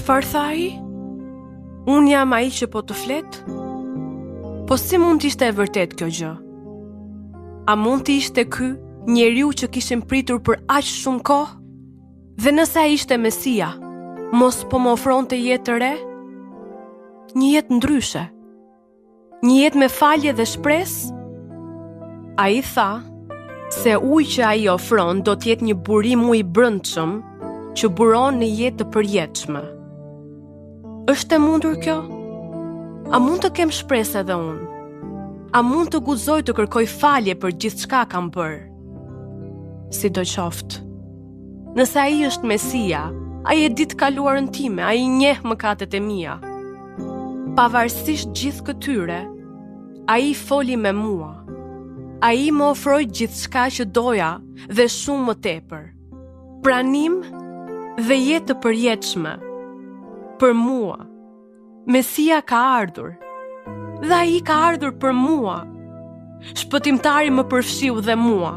Çfarë tha ai? Unë jam ai që po të flet? Po si mund t'ishte e vërtet kjo gjë? A mund t'ishte ky njeriu që kishim pritur për aq shumë kohë? Dhe nëse ai ishte Mesia, mos po më ofronte jetë të re? Një jetë ndryshe? Një jetë me falje dhe shpresë? Ai tha se uji që ai ofron do t'jetë një burim uji brendshëm që buron në jetë të përjetshme. Është e mundur kjo? A mund të kem shpresë edhe unë? A mund të guxoj të kërkoj falje për gjithçka kam bërë? Sidoqoftë, nëse ai është Mesia, ai e di të kaluarën time, ai njeh mëkatet e mia. Pavarësisht gjithë këtyre, ai foli me mua. Ai më ofroi gjithçka që doja dhe shumë më tepër. Pranim dhe jetë të përjetshme. Për mua, Mesia ka ardhur. Dhe ai ka ardhur për mua. Shpëtimtari më përfshiu dhe mua.